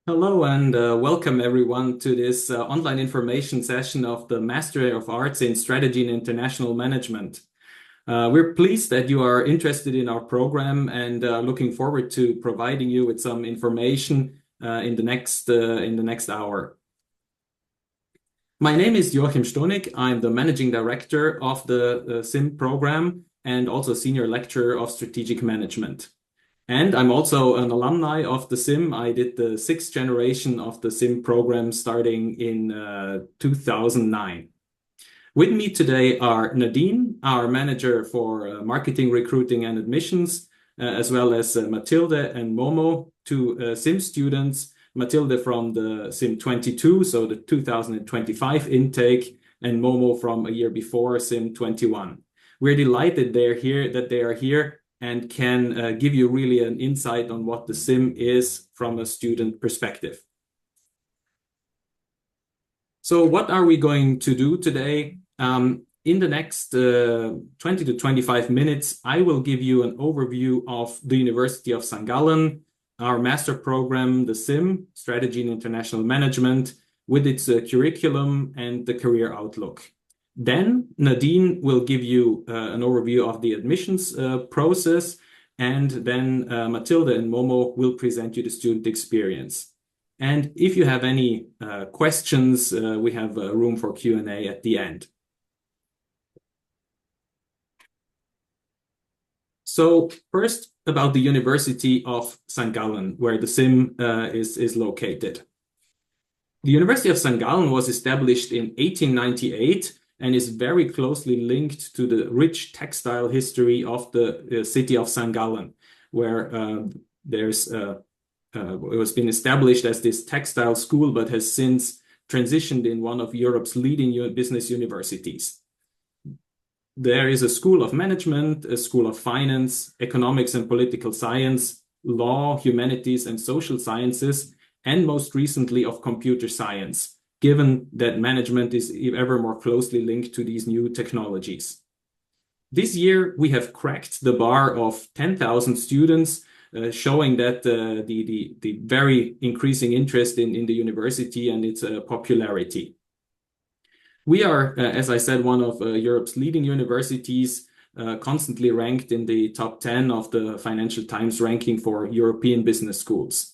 Hello and welcome everyone to this online information session of the Master of Arts in Strategy and International Management. We're pleased that you are interested in our program and looking forward to providing you with some information in the next hour. My name is Joachim Stonig. I'm the Managing Director of the SIM program and also Senior Lecturer of Strategic Management. And I'm also an alumni of the SIM. I did the sixth generation of the SIM program starting in 2009. With me today are Nadine, our manager for marketing, recruiting, and admissions, as well as Matilde and Momo, two SIM students. Matilde from the SIM 22, so the 2025 intake, and Momo from a year before, SIM 21. We're delighted that they are here and can give you really an insight on what the SIM is from a student perspective. So what are we going to do today? In the next 20 to 25 minutes, I will give you an overview of the University of St. Gallen, our master program, the SIM, Strategy in International Management, with its curriculum and the career outlook. Then Nadine will give you an overview of the admissions process, and then Matilde and Momo will present you the student experience. And if you have any questions, we have room for Q&A at the end. So first, about the University of St. Gallen, where the SIM is located. The University of St. Gallen was established in 1898 and is very closely linked to the rich textile history of the city of St. Gallen, where it was been established as this textile school, but has since transitioned in one of Europe's leading business universities. There is a school of management, a school of finance, economics and political science, law, humanities and social sciences, and most recently of computer science, given that management is ever more closely linked to these new technologies. This year, we have cracked the bar of 10,000 students, showing that the very increasing interest in the university and its popularity. We are, as I said, one of Europe's leading universities, constantly ranked in the top 10 of the Financial Times ranking for European business schools.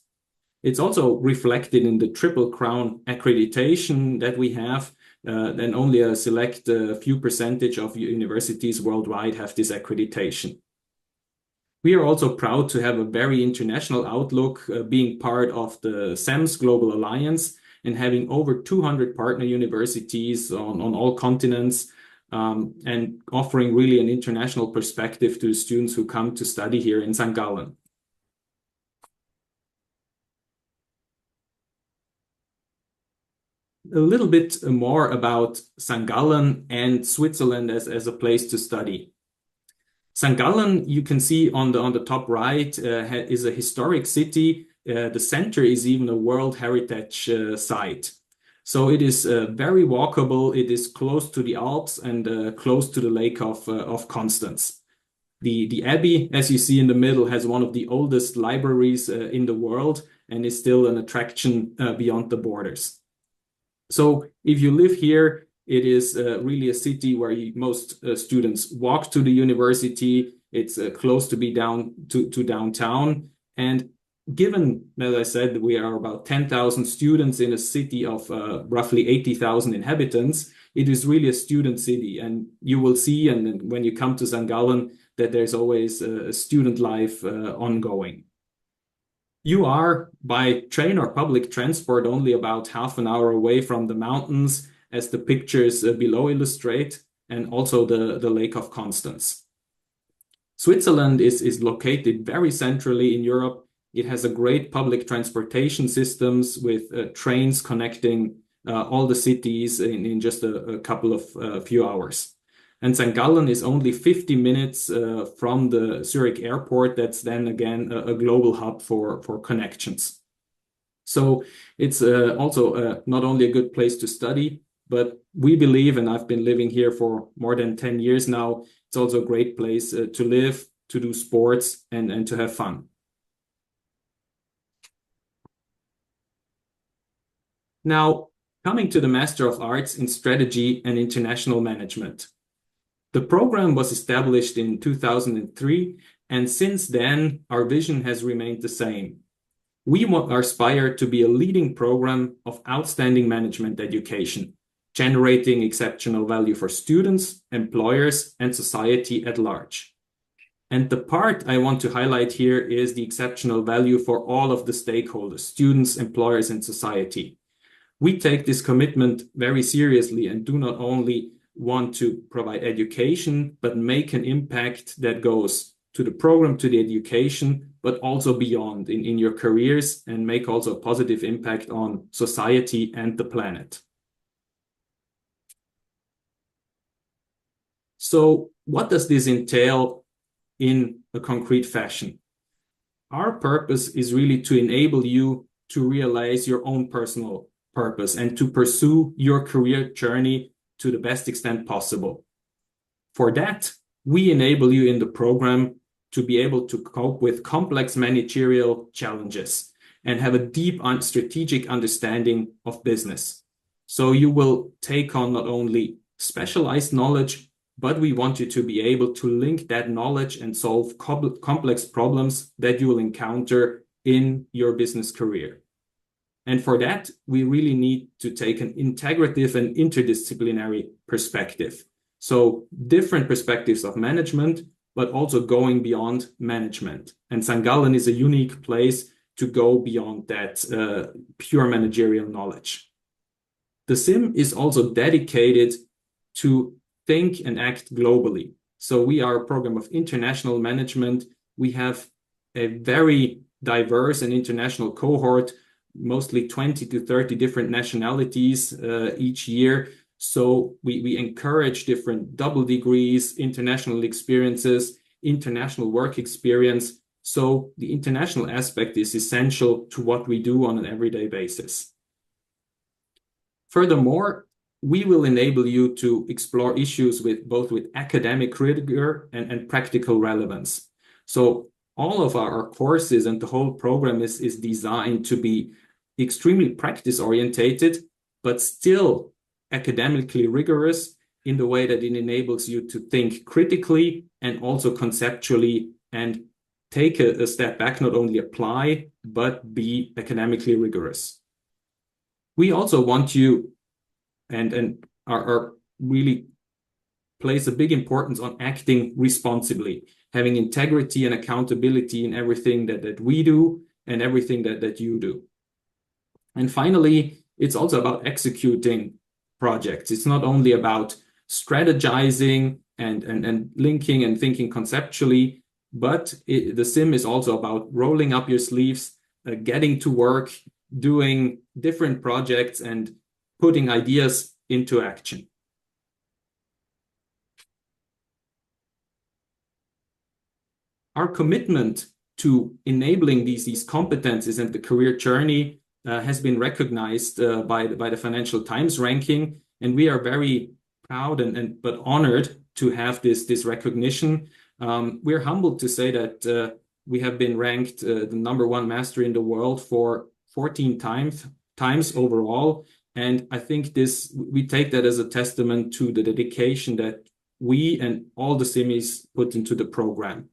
It's also reflected in the Triple Crown accreditation that we have, and only a select few percentage of universities worldwide have this accreditation. We are also proud to have a very international outlook, being part of the SAMS Global Alliance and having over 200 partner universities on all continents, and offering really an international perspective to students who come to study here in St. Gallen. A little bit more about St. Gallen and Switzerland as a place to study. St. Gallen, you can see on the top right, is a historic city. The center is even a World Heritage site. So it is very walkable. It is close to the Alps and close to the Lake of Constance. The Abbey, as you see in the middle, has one of the oldest libraries in the world and is still an attraction beyond the borders. So if you live here, it is really a city where most students walk to the university. It's close to be to downtown. And given, as I said, we are about 10,000 students in a city of roughly 80,000 inhabitants, it is really a student city. And you will see, and when you come to St. Gallen, that there's always a student life ongoing. You are, by train or public transport, only about half an hour away from the mountains, as the pictures below illustrate, and also the Lake of Constance. Switzerland is located very centrally in Europe. It has a great public transportation systems with trains connecting all the cities in just a couple of few hours. And St. Gallen is only 50 minutes from the Zurich airport. That's then again a global hub for connections. So it's also not only a good place to study, but we believe, and I've been living here for more than 10 years now, it's also a great place to live, to do sports, and to have fun. Now, coming to the Master of Arts in Strategy and International Management. The program was established in 2003, and since then, our vision has remained the same. We aspire to be a leading program of outstanding management education, generating exceptional value for students, employers, and society at large. And the part I want to highlight here is the exceptional value for all of the stakeholders, students, employers, and society. We take this commitment very seriously and do not only want to provide education, but make an impact that goes to the program, to the education, but also beyond in your careers, and make also a positive impact on society and the planet. So what does this entail in a concrete fashion? Our purpose is really to enable you to realize your own personal purpose and to pursue your career journey to the best extent possible. For that, we enable you in the program to be able to cope with complex managerial challenges and have a deep strategic understanding of business. So you will take on not only specialized knowledge, but we want you to be able to link that knowledge and solve complex problems that you will encounter in your business career. And for that, we really need to take an integrative and interdisciplinary perspective. So different perspectives of management, but also going beyond management. And St. Gallen is a unique place to go beyond that pure managerial knowledge. The SIM is also dedicated to think and act globally. So we are a program of international management. We have a very diverse and international cohort, mostly 20 to 30 different nationalities each year. So we encourage different double degrees, international experiences, international work experience. So the international aspect is essential to what we do on an everyday basis. Furthermore, we will enable you to explore issues with both academic rigor and practical relevance. So all of our courses and the whole program is designed to be extremely practice orientated, but still academically rigorous in the way that it enables you to think critically and also conceptually and take a step back, not only apply, but be academically rigorous. We also want you and are really place a big importance on acting responsibly, having integrity and accountability in everything that we do and everything that you do. And finally, it's also about executing projects. It's not only about strategizing and linking and thinking conceptually, but the SIM is also about rolling up your sleeves, getting to work, doing different projects and putting ideas into action. Our commitment to enabling these competencies and the career journey has been recognized by the Financial Times ranking, and we are very proud but honored to have this recognition. We're humbled to say that we have been ranked the #1 master in the world for 14 times overall, and I think we take that as a testament to the dedication that we and all the SIMIs put into the program.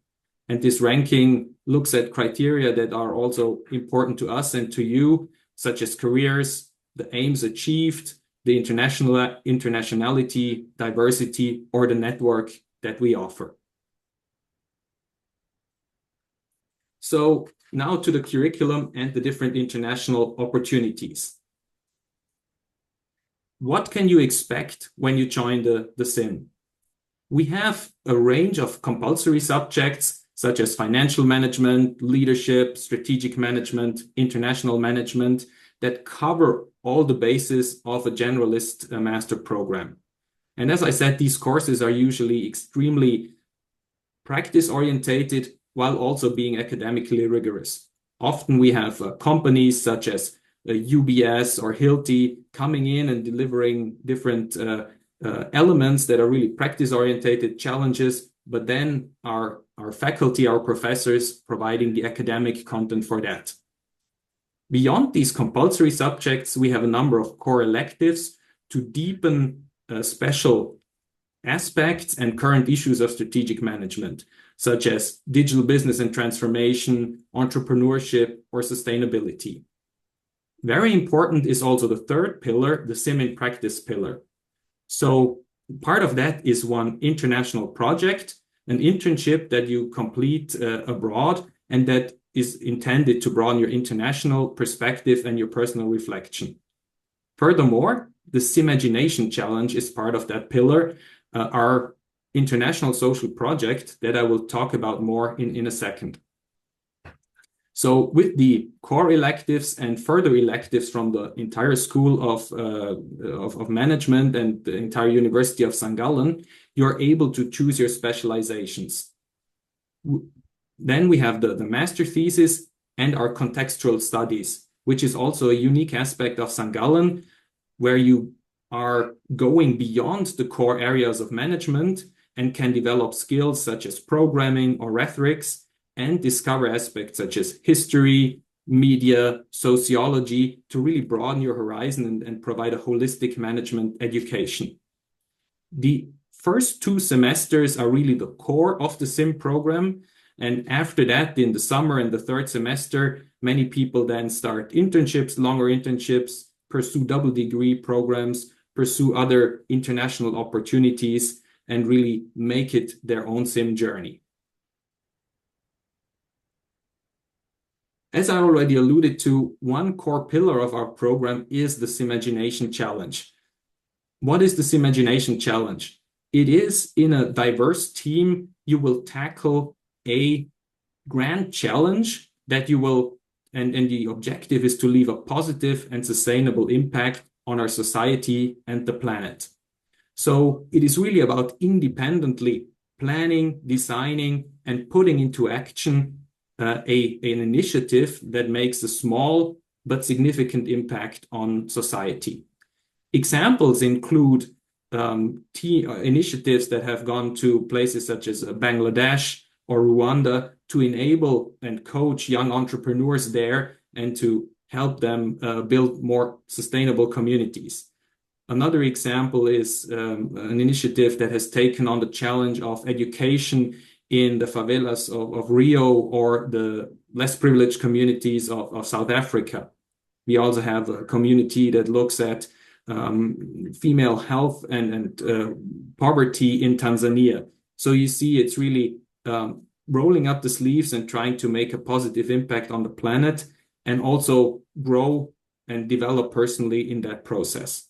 And this ranking looks at criteria that are also important to us and to you, such as careers, the aims achieved, the internationality, diversity, or the network that we offer. So now to the curriculum and the different international opportunities. What can you expect when you join the SIM? We have a range of compulsory subjects such as financial management, leadership, strategic management, international management, that cover all the bases of a generalist master program. And as I said, these courses are usually extremely practice-orientated while also being academically rigorous. Often we have companies such as UBS or Hilti coming in and delivering different elements that are really practice-orientated challenges, but then our faculty, our professors providing the academic content for that. Beyond these compulsory subjects, we have a number of core electives to deepen special aspects and current issues of strategic management, such as digital business and transformation, entrepreneurship, or sustainability. Very important is also the third pillar, the SIM in practice pillar. So part of that is one international project, an internship that you complete abroad, and that is intended to broaden your international perspective and your personal reflection. Furthermore, the SIM-HSG challenge is part of that pillar, our international social project that I will talk about more in a second. So with the core electives and further electives from the entire School of Management and the entire University of St. Gallen, you're able to choose your specializations. Then we have the master thesis and our contextual studies, which is also a unique aspect of St. Gallen, where you are going beyond the core areas of management and can develop skills such as programming or rhetorics and discover aspects such as history, media, sociology to really broaden your horizon and provide a holistic management education. The first 2 semesters are really the core of the SIM program. And after that, in the summer and the 3rd semester, many people then start internships, longer internships, pursue double degree programs, pursue other international opportunities, and really make it their own SIM journey. As I already alluded to, one core pillar of our program is the SIM-HSG challenge. What is the SIM-HSG challenge? It is in a diverse team, you will tackle a grand challenge that you will, and the objective is to leave a positive and sustainable impact on our society and the planet. So it is really about independently planning, designing, and putting into action an initiative that makes a small but significant impact on society. Examples include initiatives that have gone to places such as Bangladesh or Rwanda to enable and coach young entrepreneurs there and to help them build more sustainable communities. Another example is an initiative that has taken on the challenge of education in the favelas of Rio or the less privileged communities of South Africa. We also have a community that looks at female health and poverty in Tanzania. So you see, it's really rolling up the sleeves and trying to make a positive impact on the planet and also grow and develop personally in that process.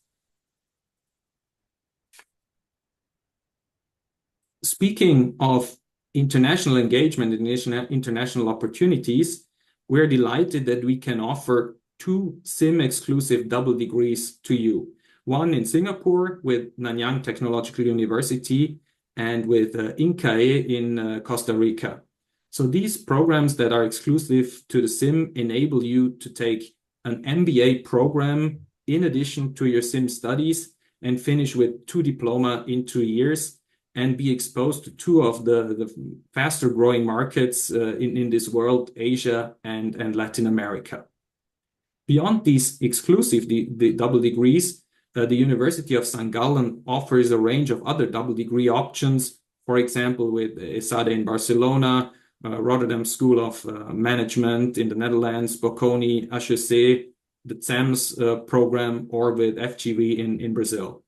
Speaking of international engagement and international opportunities, we're delighted that we can offer 2 SIM-exclusive double degrees to you. One in Singapore with Nanyang Technological University and with INCAE in Costa Rica. So these programs that are exclusive to the SIM enable you to take an MBA program in addition to your SIM studies and finish with 2 diploma in 2 years and be exposed to 2 of the faster growing markets in this world, Asia and Latin America. Beyond these exclusive the double degrees, the University of St. Gallen offers a range of other double degree options, for example, with ESADE in Barcelona, Rotterdam School of Management in the Netherlands, Bocconi, HEC, the TSEMS program, or with FGV in Brazil.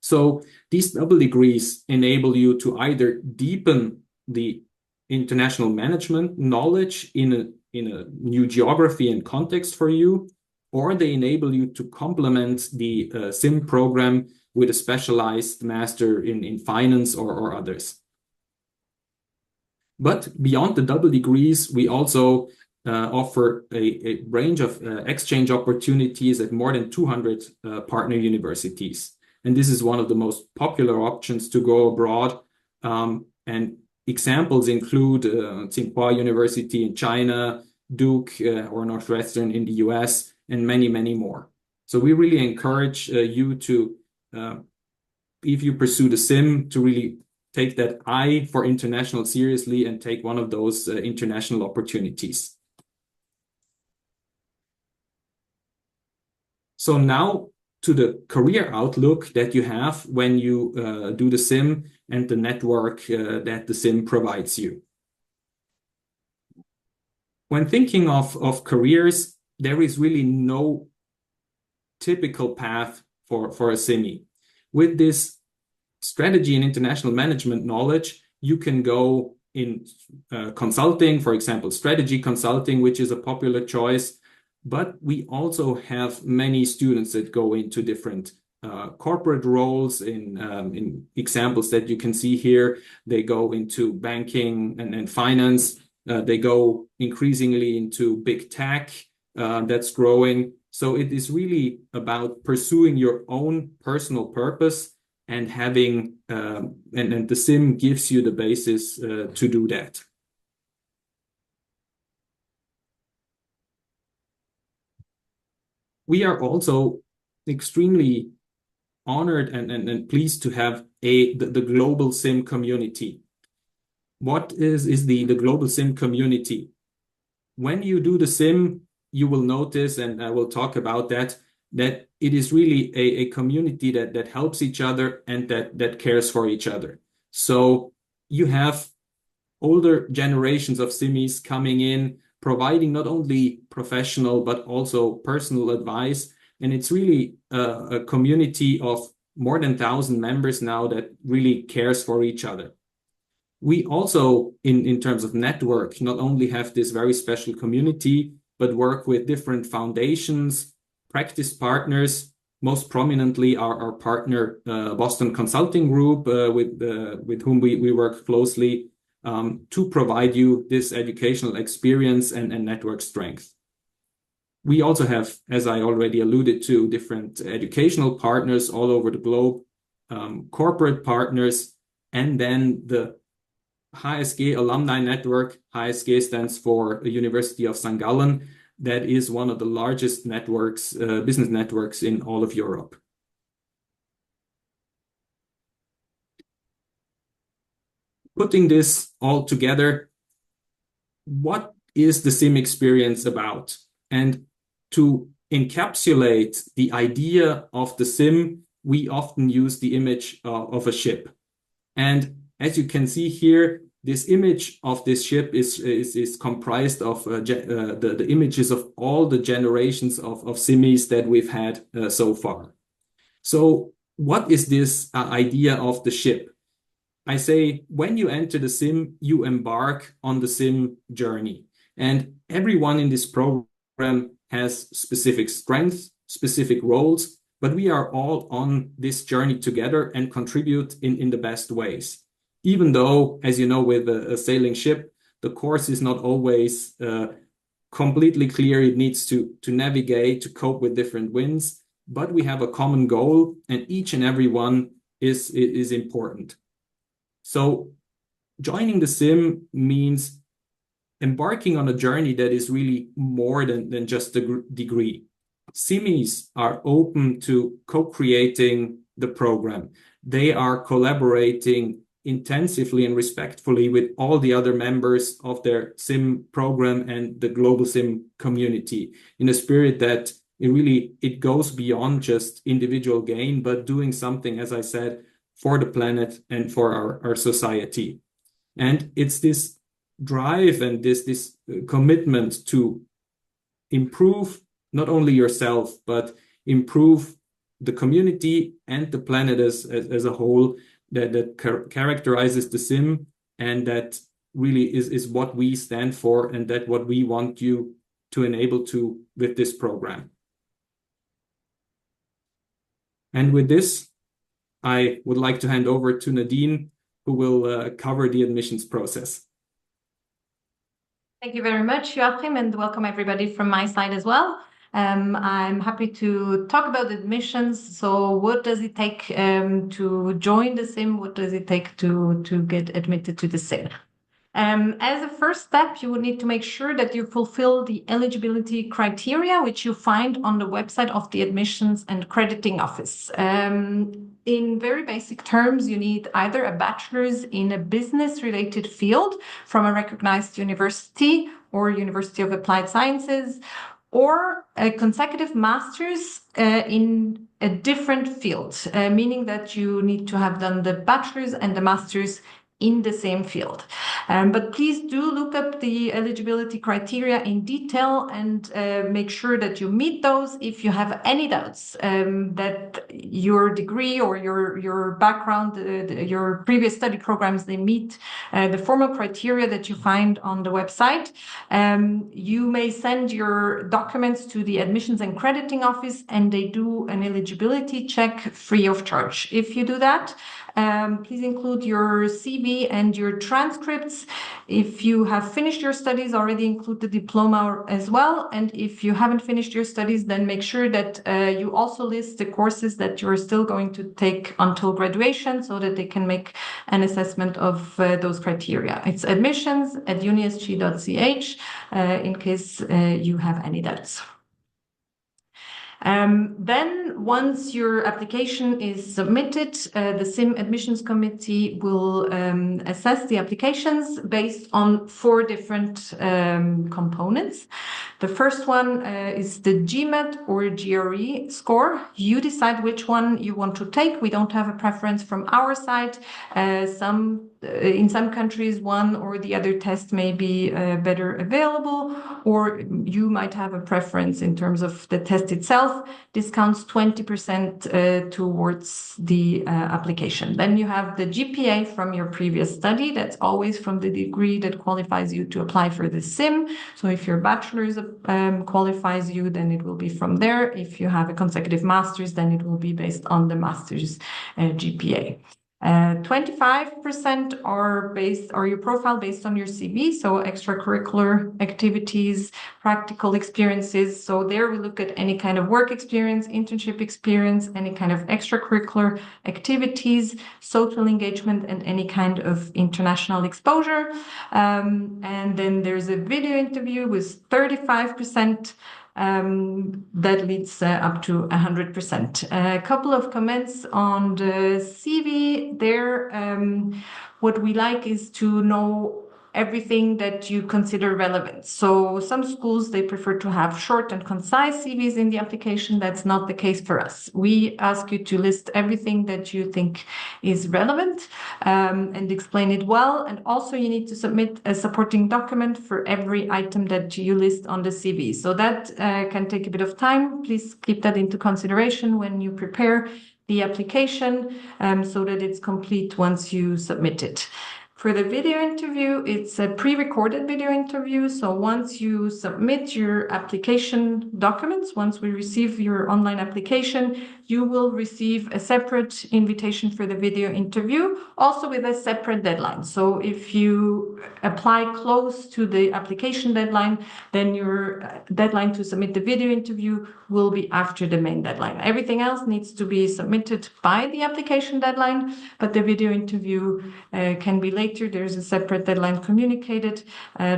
So these double degrees enable you to either deepen the international management knowledge in a new geography and context for you, or they enable you to complement the SIM program with a specialized master in finance or others. But beyond the double degrees, we also offer a range of exchange opportunities at more than 200 partner universities. And this is one of the most popular options to go abroad. And examples include Tsinghua University in China, Duke or Northwestern in the US, and many, many more. So we really encourage you to, if you pursue the SIM, to really take that I for international seriously and take one of those international opportunities. So now to the career outlook that you have when you do the SIM and the network that the SIM provides you. When thinking of careers, there is really no typical path for a SIMI. With this strategy and international management knowledge, you can go in consulting, for example, strategy consulting, which is a popular choice. But we also have many students that go into different corporate roles in examples that you can see here. They go into banking and finance. They go increasingly into big tech that's growing. So it is really about pursuing your own personal purpose and having, and the SIM gives you the basis to do that. We are also extremely honored and pleased to have the global SIM community. What is the global SIM community? When you do the SIM, you will notice, and I will talk about that it is really a community that helps each other and that cares for each other. So you have older generations of SIMIs coming in, providing not only professional but also personal advice. And it's really a community of more than 1,000 members now that really cares for each other. We also, in terms of network, not only have this very special community, but work with different foundations, practice partners. Most prominently our partner, Boston Consulting Group, with whom we work closely to provide you this educational experience and network strength. We also have, as I already alluded to, different educational partners all over the globe, corporate partners, and then the HSG alumni network. HSG stands for University of St.Gallen. That is one of the largest networks, business networks in all of Europe. Putting this all together, what is the SIM experience about? And to encapsulate the idea of the SIM, we often use the image of a ship. And as you can see here, this image of this ship is comprised of the images of all the generations of SIMIs that we've had so far. So what is this idea of the ship? I say, when you enter the SIM, you embark on the SIM journey. And everyone in this program has specific strengths, specific roles, but we are all on this journey together and contribute in the best ways. Even though, as you know, with a sailing ship, the course is not always completely clear. It needs to navigate, to cope with different winds, but we have a common goal, and each and every one is important. So joining the SIM means embarking on a journey that is really more than just a degree. SIMIs are open to co-creating the program. They are collaborating intensively and respectfully with all the other members of their SIM program and the global SIM community in a spirit that it goes beyond just individual gain, but doing something, as I said, for the planet and for our society. And it's this drive and this commitment to improve not only yourself, but improve the community and the planet as a whole that characterizes the SIM, and that really is what we stand for, and that what we want you to enable to with this program. And with this, I would like to hand over to Nadine, who will cover the admissions process. Thank you very much, Joachim, and welcome everybody from my side as well. I'm happy to talk about admissions. So what does it take to join the SIM? What does it take to get admitted to the SIM? As a first step, you would need to make sure that you fulfill the eligibility criteria, which you find on the website of the Admissions and Crediting Office. In very basic terms, you need either a bachelor's in a business-related field from a recognized university or University of Applied Sciences, or a consecutive master's in a different field, meaning that you need to have done the bachelor's and the master's in the same field. But please do look up the eligibility criteria in detail and make sure that you meet those. If you have any doubts that your degree or your background, your previous study programs, they meet the formal criteria that you find on the website, you may send your documents to the admissions and crediting office and they do an eligibility check free of charge. If you do that, please include your CV and your transcripts. If you have finished your studies, already include the diploma as well. And if you haven't finished your studies, then make sure that you also list the courses that you're still going to take until graduation so that they can make an assessment of those criteria. It's admissions@unishg.ch in case you have any doubts. Then once your application is submitted, the SIM Admissions Committee will assess the applications based on 4 different components. The first one is the GMAT or GRE score. You decide which one you want to take. We don't have a preference from our side. In some countries, one or the other test may be better available, or you might have a preference in terms of the test itself. This counts 20% towards the application. Then you have the GPA from your previous study. That's always from the degree that qualifies you to apply for the SIM. So if your bachelor's qualifies you, then it will be from there. If you have a consecutive master's, then it will be based on the master's GPA. 25% are your profile based on your CV, so extracurricular activities, practical experiences. So there we look at any kind of work experience, internship experience, any kind of extracurricular activities, social engagement, and any kind of international exposure. And then there's a video interview with 35%. That leads up to 100%. A couple of comments on the CV there. What we like is to know everything that you consider relevant. So some schools, they prefer to have short and concise CVs in the application. That's not the case for us. We ask you to list everything that you think is relevant and explain it well. And also you need to submit a supporting document for every item that you list on the CV. So that can take a bit of time. Please keep that into consideration when you prepare the application so that it's complete once you submit it. For the video interview, it's a pre-recorded video interview. So once you submit your application documents, once we receive your online application, you will receive a separate invitation for the video interview, also with a separate deadline. So if you apply close to the application deadline, then your deadline to submit the video interview will be after the main deadline. Everything else needs to be submitted by the application deadline, but the video interview can be later. There's a separate deadline communicated.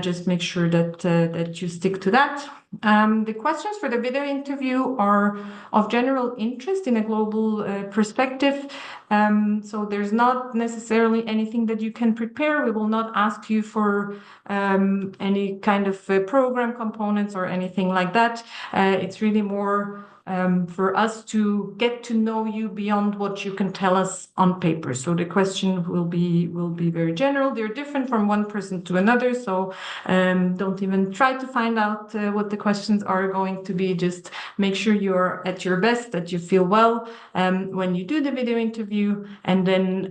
Just make sure that you stick to that. The questions for the video interview are of general interest in a global perspective. So there's not necessarily anything that you can prepare. We will not ask you for any kind of program components or anything like that. It's really more for us to get to know you beyond what you can tell us on paper. So the question will be very general. They're different from one person to another. So don't even try to find out what the questions are going to be. Just make sure you're at your best, that you feel well when you do the video interview. And then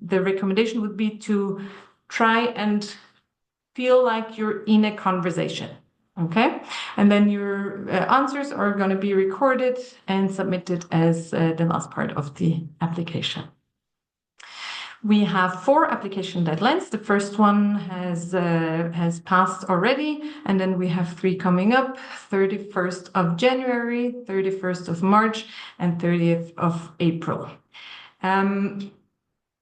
the recommendation would be to try and feel like you're in a conversation. Okay, and then your answers are going to be recorded and submitted as the last part of the application. We have 4 application deadlines. The first one has passed already, and then we have 3 coming up: 31st of January, 31st of March, and 30th of April.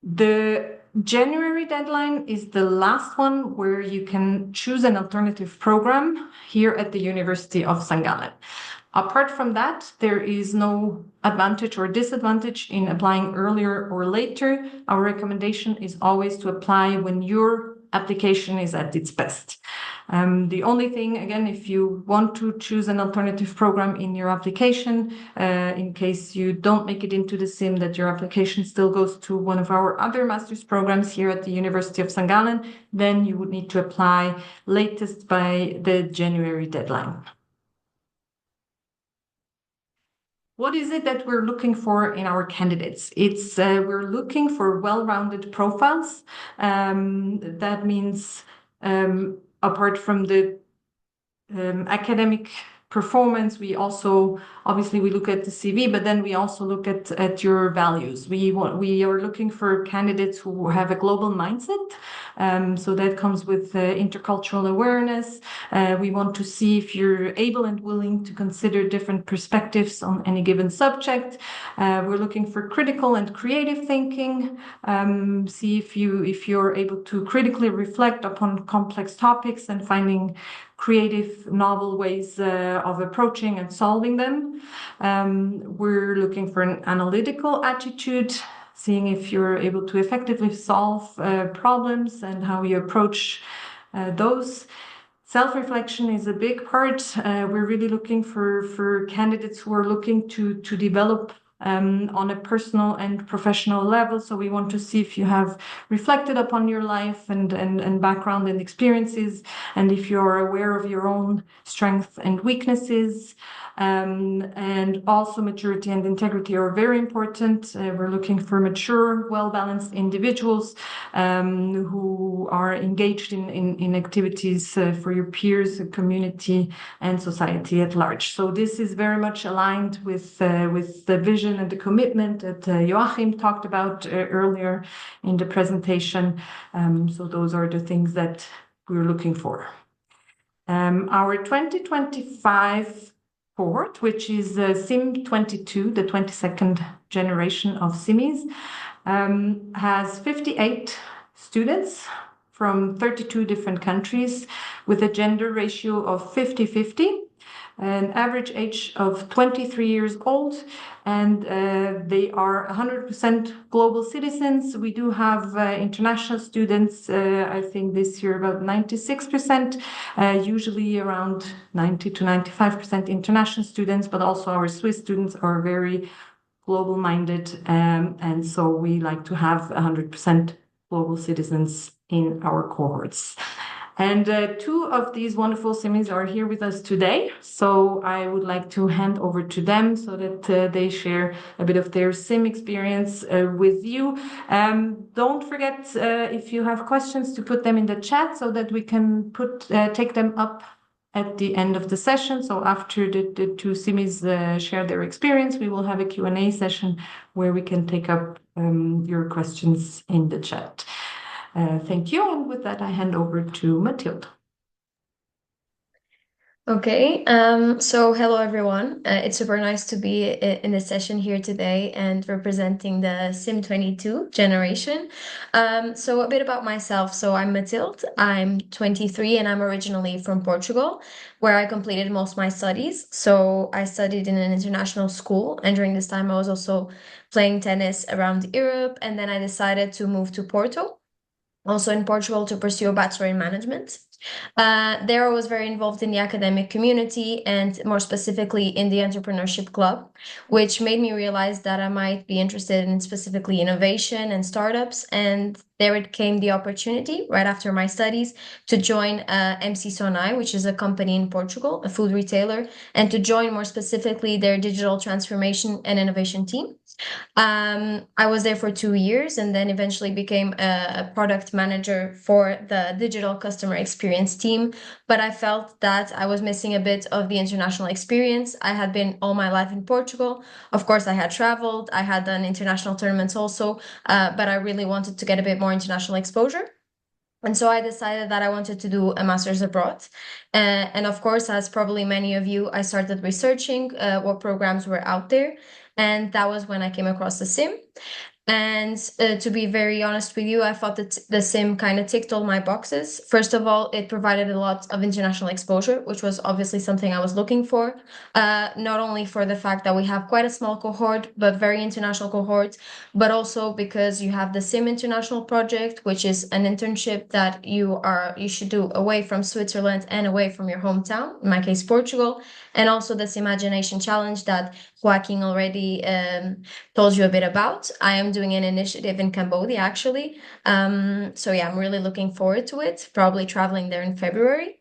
The January deadline is the last one where you can choose an alternative program here at the University of St.Gallen. Apart from that, there is no advantage or disadvantage in applying earlier or later. Our recommendation is always to apply when your application is at its best. The only thing, again, if you want to choose an alternative program in your application, in case you don't make it into the SIM, that your application still goes to one of our other master's programs here at the University of St. Gallen, then you would need to apply latest by the January deadline. What is it that we're looking for in our candidates? It's we're looking for well-rounded profiles. That means apart from the academic performance, we also obviously we look at the CV, but then we also look at your values. We are looking for candidates who have a global mindset. So that comes with intercultural awareness. We want to see if you're able and willing to consider different perspectives on any given subject. We're looking for critical and creative thinking. See if you're able to critically reflect upon complex topics and finding creative, novel ways of approaching and solving them. We're looking for an analytical attitude, seeing if you're able to effectively solve problems and how you approach those. Self-reflection is a big part. We're really looking for candidates who are looking to develop on a personal and professional level. So we want to see if you have reflected upon your life and background and experiences, and if you're aware of your own strengths and weaknesses. And also maturity and integrity are very important. We're looking for mature, well-balanced individuals who are engaged in activities for your peers, community, and society at large. So this is very much aligned with the vision and the commitment that Joachim talked about earlier in the presentation. So those are the things that we're looking for. Our 2025 cohort, which is SIM-22, the 22nd generation of SIMMIs, has 58 students from 32 different countries with a gender ratio of 50-50, an average age of 23 years old, and they are 100% global citizens. We do have international students, I think this year about 96%, usually around 90 to 95% international students, but also our Swiss students are very global minded, and so we like to have 100% global citizens in our cohorts. And two of these wonderful SIMMIs are here with us today. So I would like to hand over to them so that they share a bit of their SIM experience with you. Don't forget, if you have questions, to put them in the chat so that we can take them up at the end of the session. So after the two SIMMIs share their experience, we will have a Q&A session where we can take up your questions in the chat. Thank you. And with that, I hand over to Mathilde. Okay, so hello everyone. It's super nice to be in the session here today and representing the SIM-22 generation. So a bit about myself. So I'm Mathilde, I'm 23 and I'm originally from Portugal, where I completed most of my studies. So I studied in an international school, and during this time I was also playing tennis around Europe, and then I decided to move to Porto, also in Portugal, to pursue a bachelor in management. There I was very involved in the academic community and more specifically in the entrepreneurship club, which made me realize that I might be interested in specifically innovation and startups. And there it came the opportunity right after my studies to join MC Sonai, which is a company in Portugal, a food retailer, and to join more specifically their digital transformation and innovation team. I was there for 2 years and then eventually became a product manager for the digital customer experience team. But I felt that I was missing a bit of the international experience. I had been all my life in Portugal. Of course, I had traveled, I had done international tournaments also, but I really wanted to get a bit more international exposure. And so I decided that I wanted to do a master's abroad. And of course, as probably many of you, I started researching what programs were out there. And that was when I came across the SIM. And to be very honest with you, I thought that the sim kind of ticked all my boxes. First of all, it provided a lot of international exposure, which was obviously something I was looking for. Not only for the fact that we have quite a small cohort, but very international cohort, but also because you have the Sim International Project, which is an internship that you should do away from Switzerland and away from your hometown, in my case, Portugal, and also this Imagination Challenge that Joaquin already told you a bit about. I am doing an initiative in Cambodia, actually. So yeah, I'm really looking forward to it, probably traveling there in February.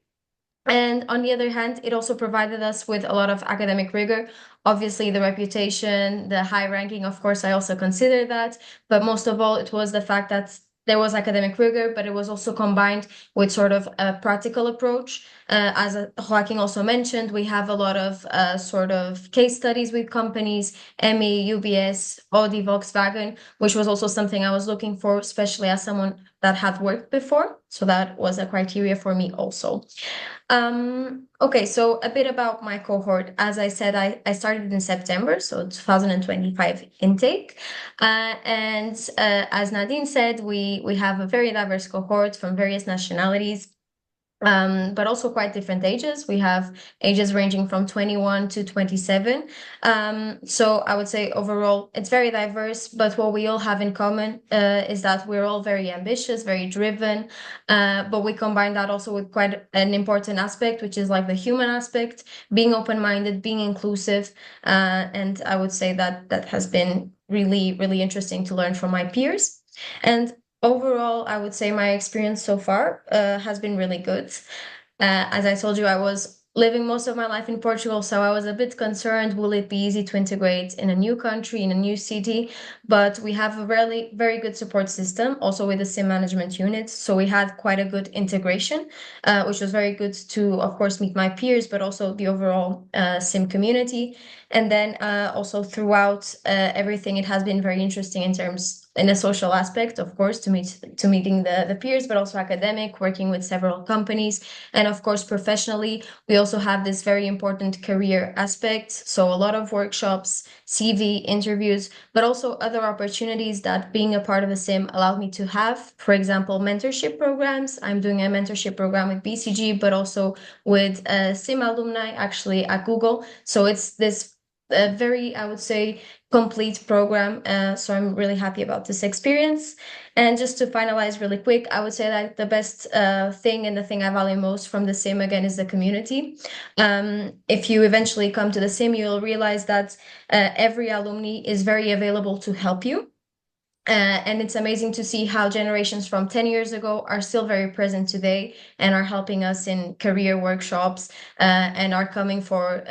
And on the other hand, it also provided us with a lot of academic rigor. Obviously, the reputation, the high ranking, of course, I also consider that. But most of all, it was the fact that there was academic rigor, but it was also combined with sort of a practical approach. As Joaquin also mentioned, we have a lot of sort of case studies with companies, Emmy, UBS, Audi, Volkswagen, which was also something I was looking for, especially as someone that had worked before. So that was a criteria for me also. Okay, so a bit about my cohort. As I said, I started in September, so 2025 intake. And as Nadine said, we have a very diverse cohort from various nationalities. But also quite different ages. We have ages ranging from 21 to 27. So I would say overall it's very diverse, but what we all have in common is that we're all very ambitious, very driven, but we combine that also with quite an important aspect, which is like the human aspect, being open-minded, being inclusive. And I would say that that has been really, really interesting to learn from my peers. And overall, I would say my experience so far has been really good. As I told you, I was living most of my life in Portugal, so I was a bit concerned, will it be easy to integrate in a new country, in a new city? But we have a really very good support system, also with the SIM management unit. So we had quite a good integration, which was very good to, of course, meet my peers, but also the overall SIM community. And then also throughout everything, it has been very interesting in terms in a social aspect, of course, to meeting the peers, but also academic, working with several companies. And of course, professionally, we also have this very important career aspect. So a lot of workshops, CV interviews, but also other opportunities that being a part of a SIM allowed me to have. For example, mentorship programs. I'm doing a mentorship program with BCG, but also with SIM alumni actually at Google. So it's this very, I would say, complete program. So I'm really happy about this experience. And just to finalize really quick, I would say that the best thing and the thing I value most from the SIM again is the community. If you eventually come to the SIM, you'll realize that every alumni is very available to help you. And it's amazing to see how generations from 10 years ago are still very present today and are helping us in career workshops and are coming for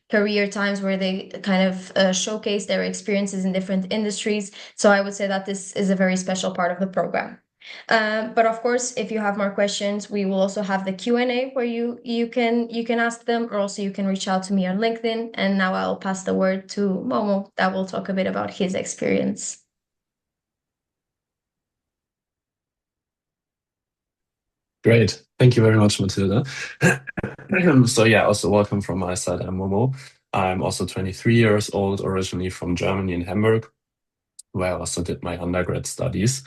career times where they kind of showcase their experiences in different industries. So I would say that this is a very special part of the program. But of course, if you have more questions, we will also have the Q&A where you can ask them, or also you can reach out to me on LinkedIn. And now I'll pass the word to Momo that will talk a bit about his experience. Great. Thank you very much, Matilda. So yeah, also welcome from my side. I'm Momo. I'm also 23 years old, originally from Germany in Hamburg, where I also did my undergrad studies.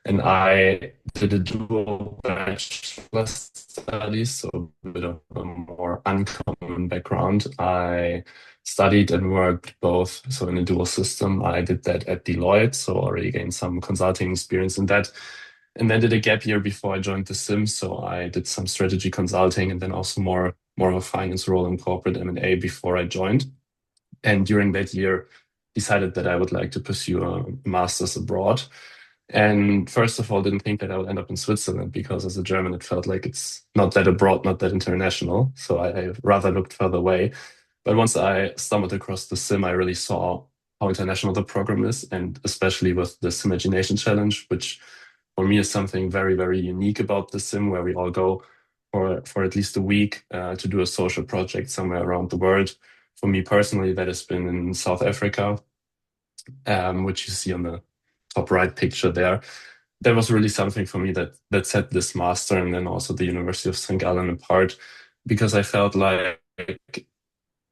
And I did a dual bachelor studies, so a bit of a more uncommon background. I studied and worked both, so in a dual system. I did that at Deloitte, so already gained some consulting experience in that. And then did a gap year before I joined the Sim. So I did some strategy consulting and then also more of a finance role in corporate M&A before I joined. And during that year, decided that I would like to pursue a master's abroad. And first of all, didn't think that I would end up in Switzerland because as a German, it felt like it's not that abroad, not that international. So I rather looked further away. But once I stumbled across the Sim, I really saw how international the program is, and especially with the SIM-Imagination Challenge, which for me is something very, very unique about the Sim, where we all go for at least a week to do a social project somewhere around the world. For me personally, that has been in South Africa, which you see on the top right picture there. That was really something for me that set this master and then also the University of St.Gallen apart, because I felt like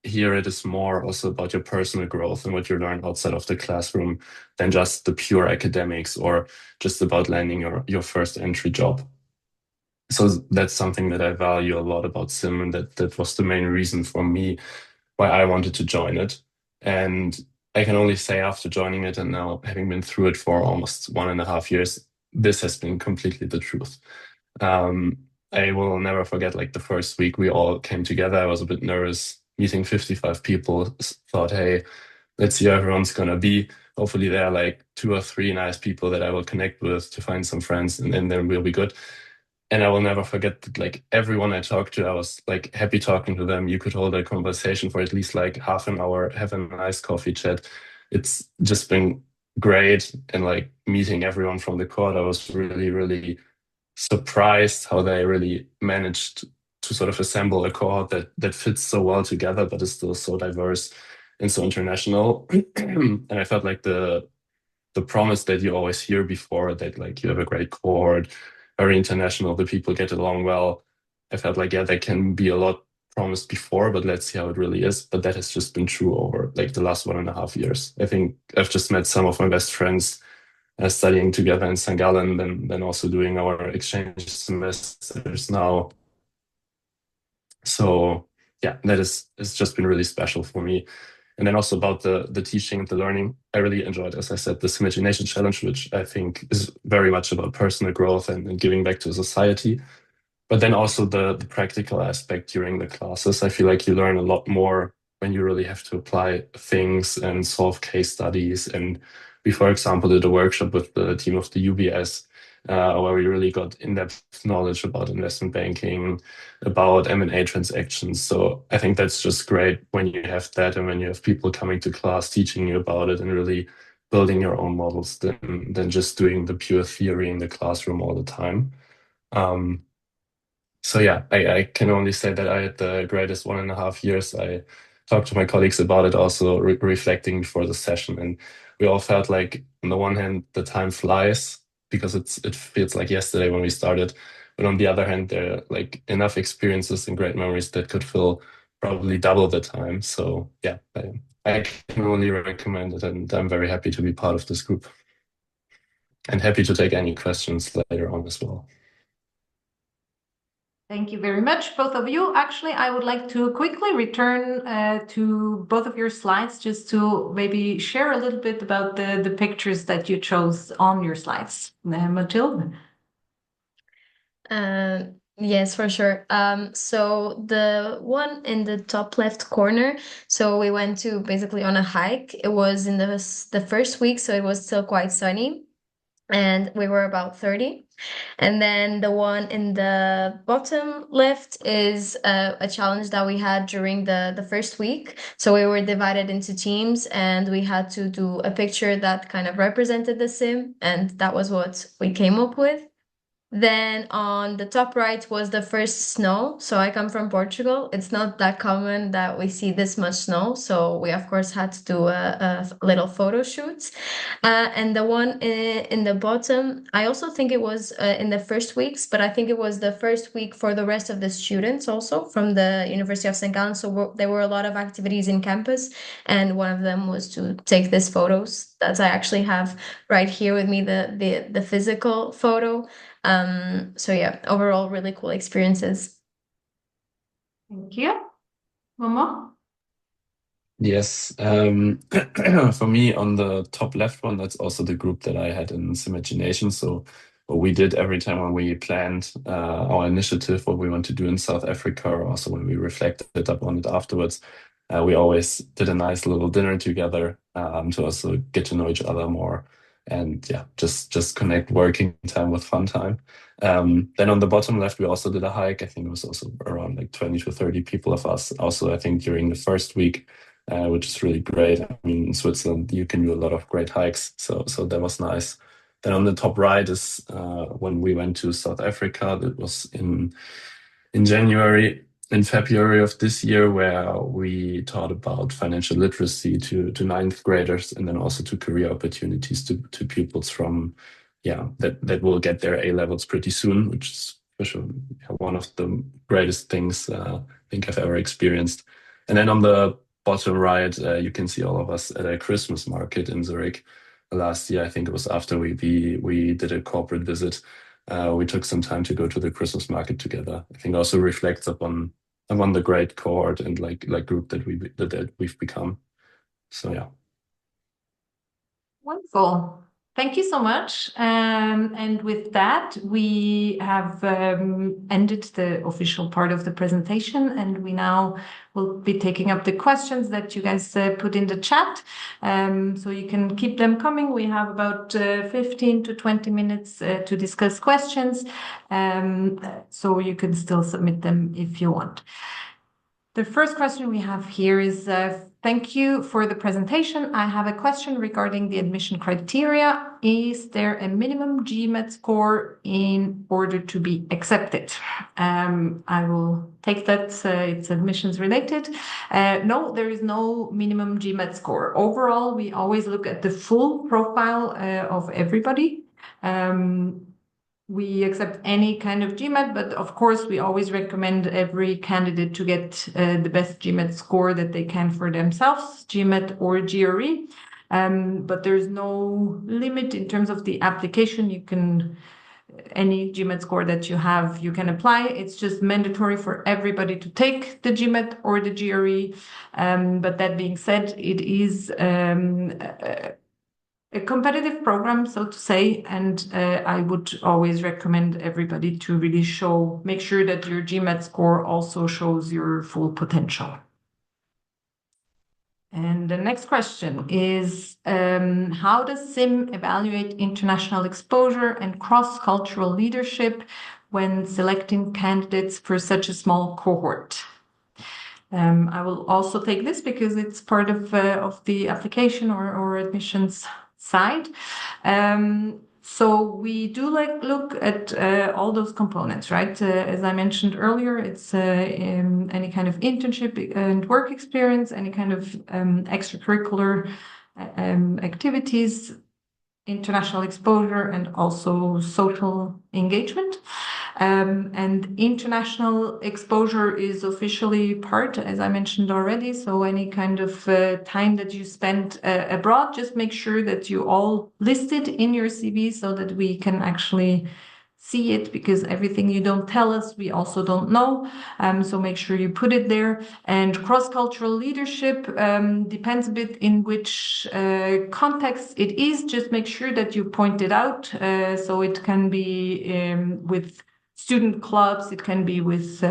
here it is more also about your personal growth and what you learn outside of the classroom than just the pure academics or just about landing your first entry job. So that's something that I value a lot about SIM, and that was the main reason for me why I wanted to join it. And I can only say after joining it and now having been through it for almost 1.5 years, this has been completely the truth. I will never forget like the first week we all came together. I was a bit nervous meeting 55 people, thought, hey, let's see how everyone's gonna be. Hopefully there are like 2 or 3 nice people that I will connect with to find some friends, and then we'll be good. And I will never forget that like everyone I talked to, I was like happy talking to them. You could hold a conversation for at least like half an hour, have a nice coffee chat. It's just been great. And like meeting everyone from the court, I was really, really surprised how they really managed to sort of assemble a cohort that fits so well together, but is still so diverse and so international. And I felt like the promise that you always hear before, that like you have a great cohort, very international, the people get along well. I felt like, yeah, there can be a lot promised before, but let's see how it really is. But that has just been true over like the last 1.5 years. I think I've just met some of my best friends studying together in St. Gallen, then also doing our exchange semesters now. So yeah, that is, it's just been really special for me. And then also about the teaching and the learning, I really enjoyed, as I said, the Sim-Imagination Challenge, which I think is very much about personal growth and giving back to society. But then also the practical aspect during the classes. I feel like you learn a lot more when you really have to apply things and solve case studies. And we, for example, did a workshop with the team of the UBS, where we really got in-depth knowledge about investment banking, about M&A transactions. So I think that's just great when you have that and when you have people coming to class teaching you about it and really building your own models than just doing the pure theory in the classroom all the time. So yeah, I can only say that I had the greatest 1.5 years. I talked to my colleagues about it, also reflecting before the session, and we all felt like, on the one hand, the time flies because it feels like yesterday when we started, but on the other hand, there are like enough experiences and great memories that could fill probably double the time. So yeah, I can only recommend it, and I'm very happy to be part of this group, and happy to take any questions later on as well. Thank you very much, both of you. Actually, I would like to quickly return to both of your slides just to maybe share a little bit about the pictures that you chose on your slides. Mathilde? Yes, for sure. So the one in the top left corner, so we went to basically on a hike. It was in the first week, so it was still quite sunny, and we were about 30. And then the one in the bottom left is a challenge that we had during the first week. So we were divided into teams and we had to do a picture that kind of represented the sim, and that was what we came up with. Then on the top right was the first snow. So I come from Portugal. It's not that common that we see this much snow. So we, of course, had to do a little photo shoot. And the one in the bottom, I also think it was in the first weeks, but I think it was the first week for the rest of the students also from the University of St.Gallen. So there were a lot of activities in campus. And one of them was to take these photos that I actually have right here with me, the physical photo. So yeah, overall, really cool experiences. Thank you. Momo? Yes. For me, on the top left one, that's also the group that I had in Sim-Imagination. So what we did every time when we planned our initiative, what we want to do in South Africa, or also when we reflected upon it afterwards, we always did a nice little dinner together to also get to know each other more. And yeah, just connect working time with fun time. Then on the bottom left, we also did a hike. I think it was also around like 20 to 30 people of us. Also, I think during the first week, which is really great. I mean, in Switzerland, you can do a lot of great hikes, so that was nice. Then on the top right is when we went to South Africa. That was in January and February of this year, where we taught about financial literacy to ninth graders, and then also to career opportunities to pupils from that will get their A levels pretty soon, which is for sure one of the greatest things I think I've ever experienced. And then on the bottom right, you can see all of us at a Christmas market in Zurich last year. I think it was after we did a corporate visit. We took some time to go to the Christmas market together. I think also reflects upon the great cohort and like group that we've become. So yeah. Wonderful. Thank you so much. And with that, we have ended the official part of the presentation, and we now will be taking up the questions that you guys put in the chat. So you can keep them coming. We have about 15 to 20 minutes to discuss questions. So you can still submit them if you want. The first question we have here is, thank you for the presentation. I have a question regarding the admission criteria. Is there a minimum GMAT score in order to be accepted? I will take that. It's admissions related. No, there is no minimum GMAT score. Overall, we always look at the full profile of everybody. We accept any kind of GMAT, but of course, we always recommend every candidate to get the best GMAT score that they can for themselves, GMAT or GRE. But there's no limit in terms of the application. You can, any GMAT score that you have, you can apply. It's just mandatory for everybody to take the GMAT or the GRE. But that being said, it is a competitive program, so to say, and I would always recommend everybody to really make sure that your GMAT score also shows your full potential. And the next question is, how does SIM evaluate international exposure and cross-cultural leadership when selecting candidates for such a small cohort? I will also take this because it's part of the application or admissions side. So we do look at all those components, right? As I mentioned earlier, it's any kind of internship and work experience, any kind of extracurricular activities, international exposure, and also social engagement. And international exposure is officially part, as I mentioned already. So any kind of time that you spend abroad, just make sure that you all list it in your CV so that we can actually see it, because everything you don't tell us, we also don't know. So make sure you put it there. And cross-cultural leadership depends a bit in which context it is. Just make sure that you point it out. So it can be with student clubs, it can be with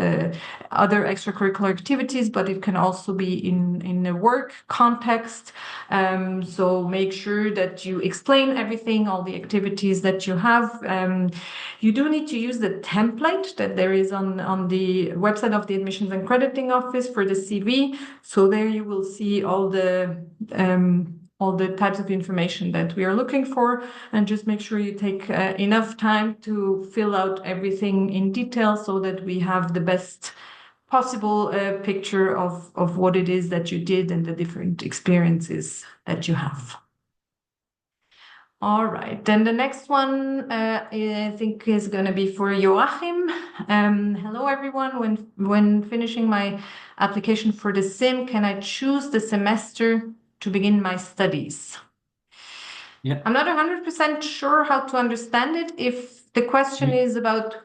other extracurricular activities, but it can also be in a work context. So make sure that you explain everything, all the activities that you have. You do need to use the template that there is on the website of the Admissions and Crediting Office for the CV. So there you will see all the types of information that we are looking for, and just make sure you take enough time to fill out everything in detail so that we have the best possible picture of what it is that you did and the different experiences that you have. All right, then the next one I think is going to be for Joachim. Hello, everyone. When finishing my application for the SIM, can I choose the semester to begin my studies? Yeah. I'm not 100% sure how to understand it. If the question is about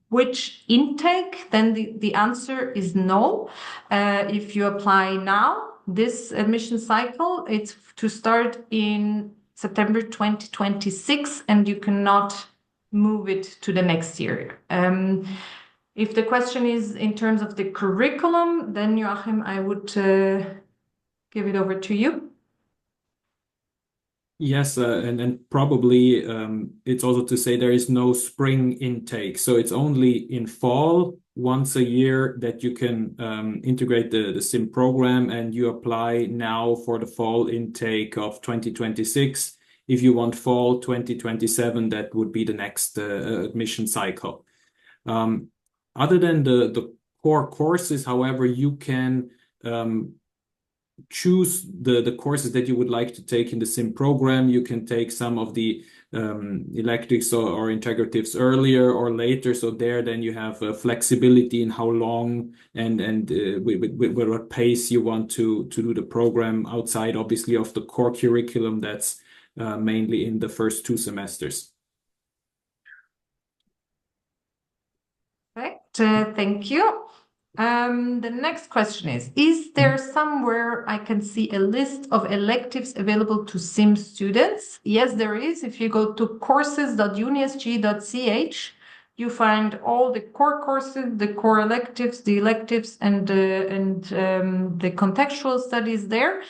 which intake, then the answer is no. If you apply now, this admission cycle, it's to start in September 2026, and you cannot move it to the next year. If the question is in terms of the curriculum, then Joachim, I would give it over to you. Yes, and probably it's also to say there is no spring intake. So it's only in fall, once a year, that you can integrate the SIM program, and you apply now for the fall intake of 2026. If you want fall 2027, that would be the next admission cycle. Other than the core courses, however, you can choose the courses that you would like to take in the SIM program. You can take some of the electives or integratives earlier or later. So there, then you have flexibility in how long and with what pace you want to do the program outside, obviously, of the core curriculum that's mainly in the first 2 semesters. Perfect. Thank you. The next question is there somewhere I can see a list of electives available to SIM students? Yes, there is. If you go to courses.unisg.ch, you find all the core courses, the core electives, the electives, and the contextual studies there.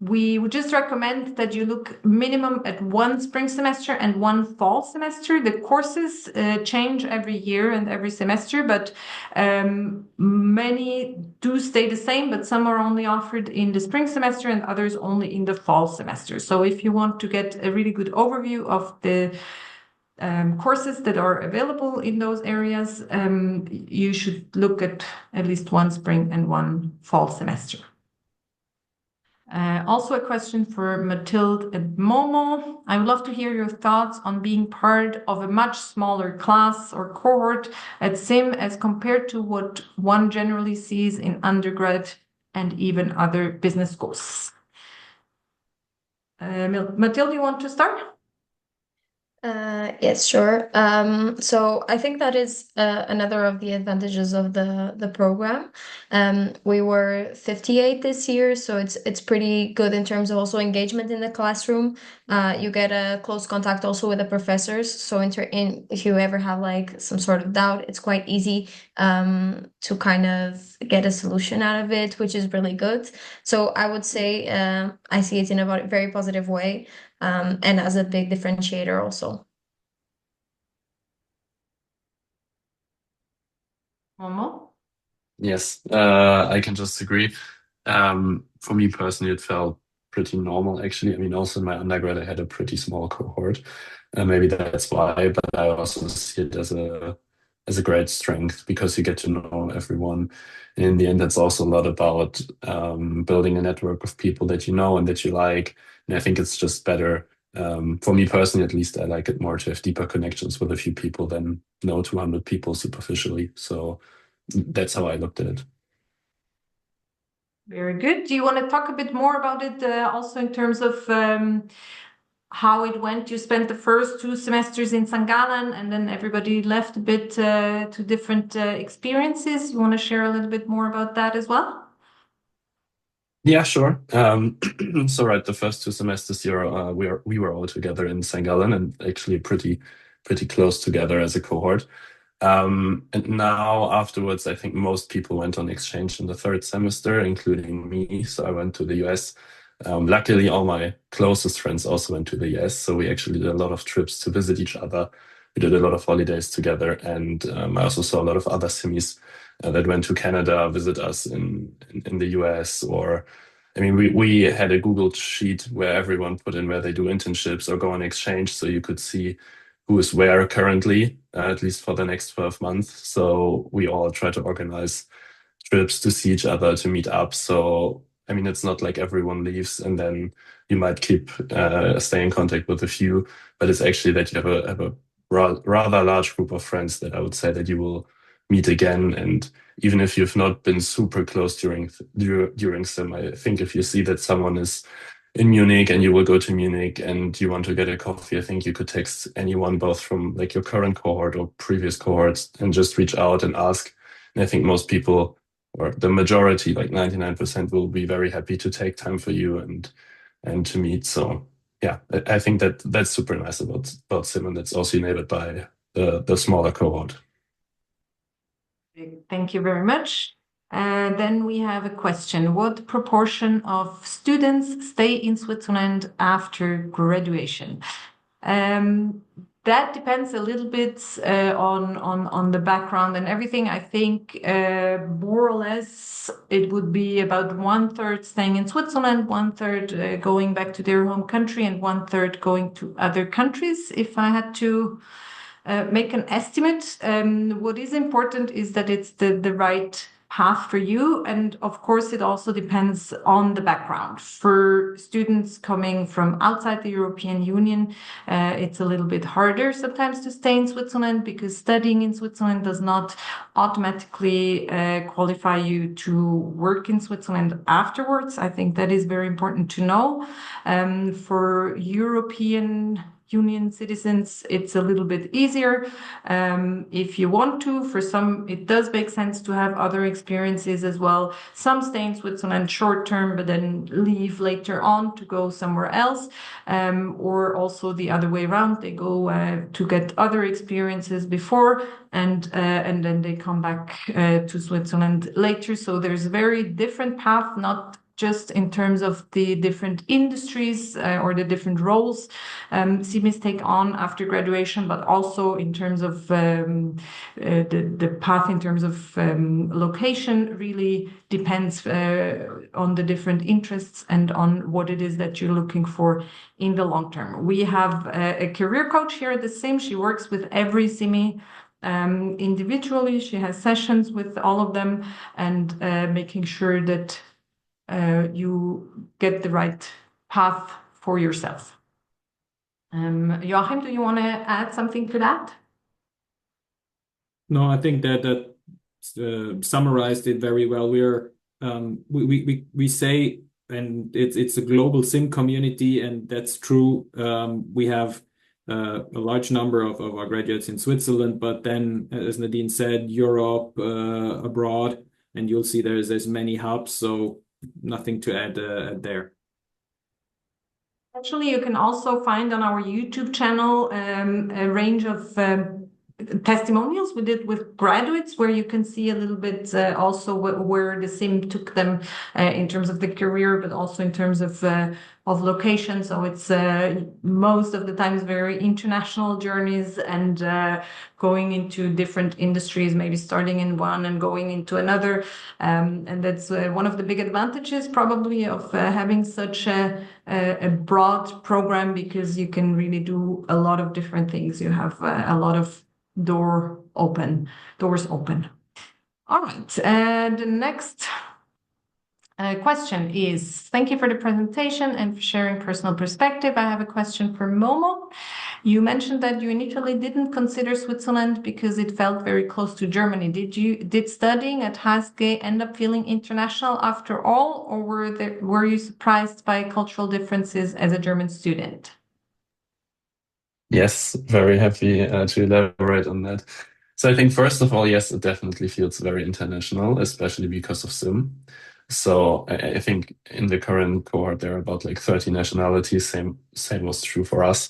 We would just recommend that you look minimum at 1 spring semester and 1 fall semester. The courses change every year and every semester, but many do stay the same, but some are only offered in the spring semester and others only in the fall semester. So if you want to get a really good overview of the courses that are available in those areas, you should look at least 1 spring and 1 fall semester. Also a question for Mathilde and Momo. I would love to hear your thoughts on being part of a much smaller class or cohort at SIM as compared to what one generally sees in undergrad and even other business schools. Mathilde, you want to start? Yes, sure. So I think that is another of the advantages of the program. We were 58 this year, so it's pretty good in terms of also engagement in the classroom. You get a close contact also with the professors. So if you ever have like some sort of doubt, it's quite easy to kind of get a solution out of it, which is really good. So I would say I see it in a very positive way. And as a big differentiator also. Momo? Yes, I can just agree. For me personally, it felt pretty normal, actually. I mean, also in my undergrad, I had a pretty small cohort. Maybe that's why, but I also see it as a great strength because you get to know everyone. And in the end, that's also a lot about building a network of people that you know and that you like. And I think it's just better. For me personally, at least, I like it more to have deeper connections with a few people than know 200 people superficially. So that's how I looked at it. Very good. Do you want to talk a bit more about it also in terms of how it went? You spent the first 2 semesters in St. Gallen and then everybody left a bit to different experiences. You want to share a little bit more about that as well? Yeah, sure. So right, the first 2 semesters here, we were all together in St. Gallen and actually pretty close together as a cohort. And now afterwards, I think most people went on exchange in the 3rd semester, including me. So I went to the US. Luckily, all my closest friends also went to the US. So we actually did a lot of trips to visit each other. We did a lot of holidays together. And I also saw a lot of other SIMIs that went to Canada, visit us in the US. Or, I mean, we had a Google sheet where everyone put in where they do internships or go on exchange. So you could see who is where currently, at least for the next 12 months. So we all try to organize trips to see each other, to meet up. So, I mean, it's not like everyone leaves and then you might stay in contact with a few, but it's actually that you have a rather large group of friends that I would say that you will meet again. And even if you've not been super close during SIM, I think if you see that someone is in Munich and you will go to Munich and you want to get a coffee, I think you could text anyone, both from like your current cohort or previous cohorts, and just reach out and ask. And I think most people, or the majority, like 99%, will be very happy to take time for you and to meet. So yeah, I think that's super nice about SIM, and that's also enabled by the smaller cohort. Thank you very much. Then we have a question. What proportion of students stay in Switzerland after graduation? That depends a little bit on the background and everything. I think more or less it would be about 1/3 staying in Switzerland, 1/3 going back to their home country, and 1/3 going to other countries. If I had to make an estimate, what is important is that it's the right path for you. And of course, it also depends on the background. For students coming from outside the European Union, it's a little bit harder sometimes to stay in Switzerland because studying in Switzerland does not automatically qualify you to work in Switzerland afterwards. I think that is very important to know. For European Union citizens, it's a little bit easier if you want to. For some, it does make sense to have other experiences as well. Some stay in Switzerland short term, but then leave later on to go somewhere else, or also the other way around. They go to get other experiences before, and then they come back to Switzerland later. So there's a very different path, not just in terms of the different industries or the different roles CMIs take on after graduation, but also in terms of the path in terms of location really depends on the different interests and on what it is that you're looking for in the long term. We have a career coach here at the SIM. She works with every CMI individually. She has sessions with all of them and making sure that you get the right path for yourself. Joachim, do you want to add something to that? No, I think that summarized it very well. We say, and it's a global SIM community, and that's true. We have a large number of our graduates in Switzerland, but then, as Nadine said, Europe, abroad, and you'll see there's many hubs. So nothing to add there. Actually, you can also find on our YouTube channel a range of testimonials we did with graduates, where you can see a little bit also where the SIM took them in terms of the career, but also in terms of location. So it's most of the times very international journeys and going into different industries, maybe starting in one and going into another. And that's one of the big advantages probably of having such a broad program, because you can really do a lot of different things. You have a lot of doors open. All right. The next question is, thank you for the presentation and for sharing personal perspective. I have a question for Momo. You mentioned that you initially didn't consider Switzerland because it felt very close to Germany. Did studying at HSG end up feeling international after all, or were you surprised by cultural differences as a German student? Yes, very happy to elaborate on that. So I think first of all, yes, it definitely feels very international, especially because of SIM. So I think in the current cohort, there are about like 30 nationalities. Same was true for us.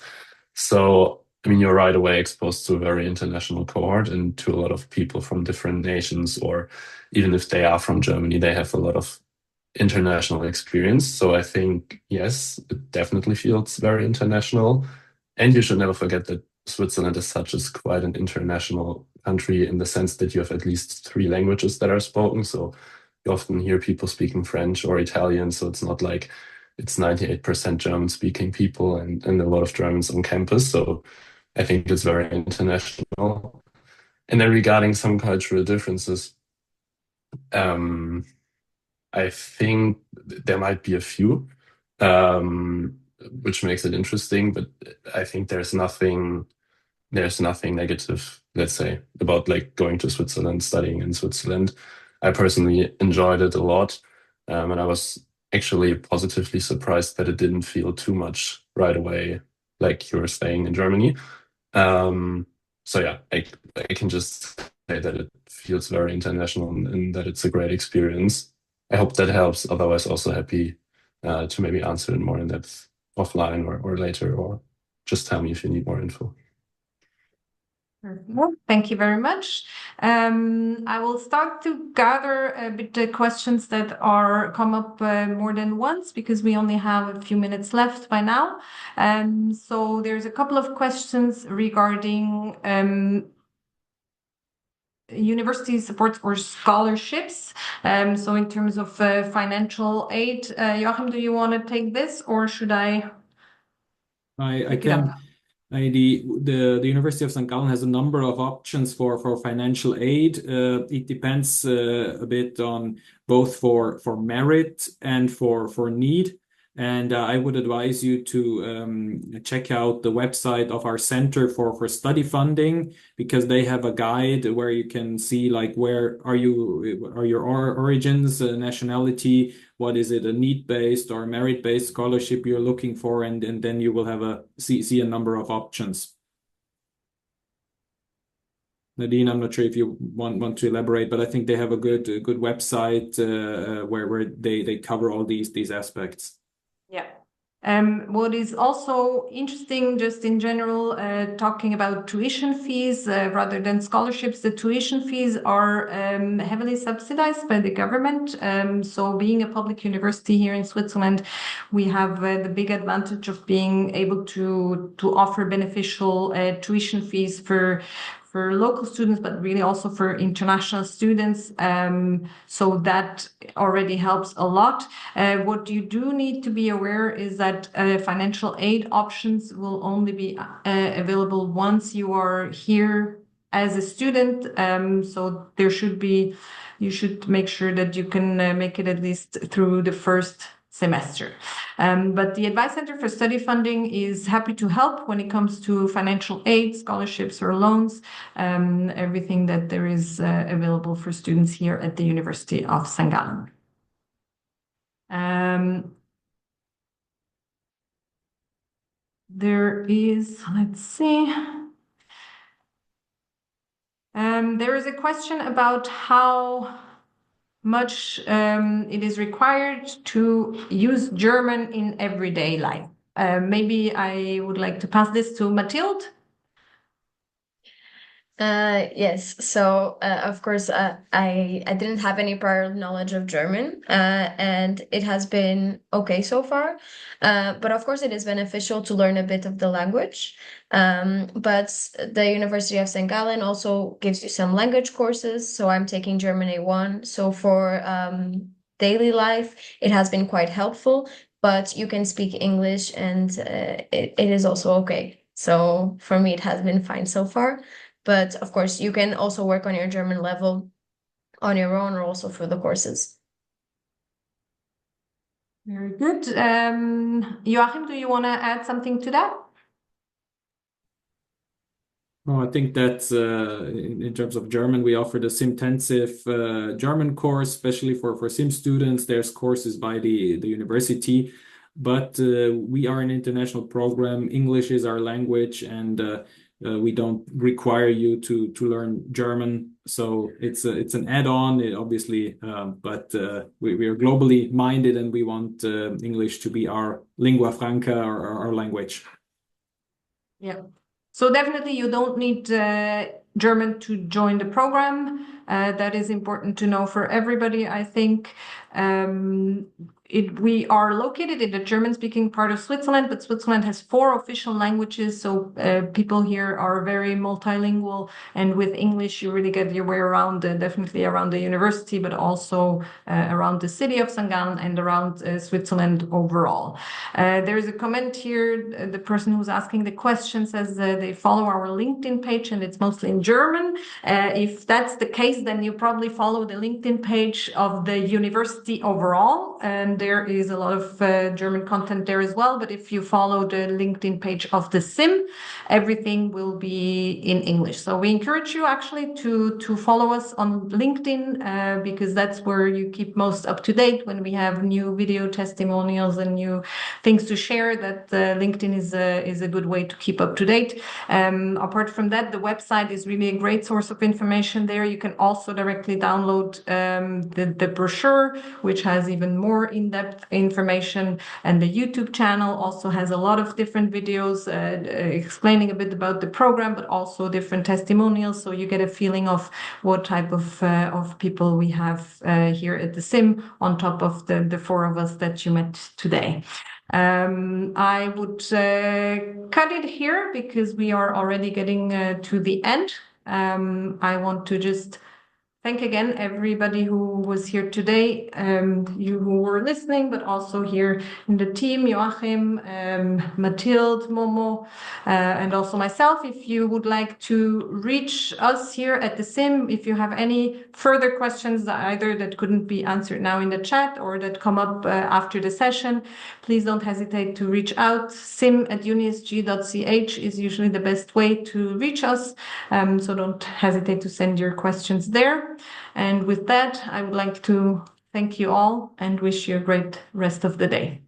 So, I mean, you're right away exposed to a very international cohort and to a lot of people from different nations, or even if they are from Germany, they have a lot of international experience. So I think, yes, it definitely feels very international. And you should never forget that Switzerland as such is quite an international country in the sense that you have at least 3 languages that are spoken. So you often hear people speaking French or Italian. So it's not like it's 98% German speaking people and a lot of Germans on campus. So I think it's very international. And then regarding some cultural differences, I think there might be a few, which makes it interesting, but I think there's nothing negative, let's say, about like going to Switzerland, studying in Switzerland. I personally enjoyed it a lot, and I was actually positively surprised that it didn't feel too much right away, like you were staying in Germany. So yeah, I can just say that it feels very international and that it's a great experience. I hope that helps. Otherwise, also happy to maybe answer it more in depth offline or later, or just tell me if you need more info. Well, thank you very much. I will start to gather a bit the questions that are come up more than once, because we only have a few minutes left by now. So there's a couple of questions regarding university supports or scholarships. So in terms of financial aid, Joachim, do you want to take this, or should I I pick it can. up? The University of St. Gallen has a number of options for financial aid. It depends a bit on both for merit and for need. And I would advise you to check out the website of our Center for Study Funding, because they have a guide where you can see like where are your origins, nationality, what is it, a need-based or merit-based scholarship you're looking for, and then you will have see a number of options. Nadine, I'm not sure if you want to elaborate, but I think they have a good website where they cover all these aspects. Yeah. What is also interesting, just in general, talking about tuition fees rather than scholarships, the tuition fees are heavily subsidized by the government. So being a public university here in Switzerland, we have the big advantage of being able to offer beneficial tuition fees for local students, but really also for international students. So that already helps a lot. What you do need to be aware is that financial aid options will only be available once you are here as a student. So you should make sure that you can make it at least through the first semester. But the Advice Center for Study Funding is happy to help when it comes to financial aid, scholarships, or loans, everything that there is available for students here at the University of St. Gallen. There is, let's see. There is a question about how much it is required to use German in everyday life. Maybe I would like to pass this to Mathilde. Yes. So, of course, I didn't have any prior knowledge of German, and it has been okay so far. But of course, it is beneficial to learn a bit of the language. But the University of St. Gallen also gives you some language courses. So I'm taking German A1. So for daily life, it has been quite helpful. But you can speak English, and it is also okay. So for me, it has been fine so far. But of course, you can also work on your German level on your own or also for the courses. Very good. Joachim, do you want to add something to that? No, I think that in terms of German, we offer the SIM-intensive German course, especially for SIM students. There's courses by the university, but we are an international program. English is our language, and we don't require you to learn German. So it's an add-on, obviously, but we are globally minded, and we want English to be our lingua franca, our language. Yeah. So definitely you don't need German to join the program. That is important to know for everybody, I think. We are located in the German-speaking part of Switzerland, but Switzerland has 4 official languages, so people here are very multilingual, and with English you really get your way around, definitely around the university, but also around the city of St. Gallen and around Switzerland overall. There is a comment here, the person who's asking the question says they follow our LinkedIn page and it's mostly in German. If that's the case, then you probably follow the LinkedIn page of the university overall, and there is a lot of German content there as well. But if you follow the LinkedIn page of the SIM, everything will be in English. So we encourage you actually to follow us on LinkedIn because that's where you keep most up to date when we have new video testimonials and new things to share. That LinkedIn is a good way to keep up to date. Apart from that, the website is really a great source of information there. You can also directly download the brochure, which has even more in-depth information, and the YouTube channel also has a lot of different videos explaining a bit about the program, but also different testimonials, so you get a feeling of what type of people we have here at the SIM on top of the 4 of us that you met today. I would cut it here because we are already getting to the end. I want to just thank again everybody who was here today, you who were listening, but also here in the team, Joachim, Mathilde, Momo, and also myself. If you would like to reach us here at the SIM, if you have any further questions, either that couldn't be answered now in the chat or that come up after the session, please don't hesitate to reach out. sim@unisg.ch is usually the best way to reach us, so don't hesitate to send your questions there. And with that, I would like to thank you all and wish you a great rest of the day.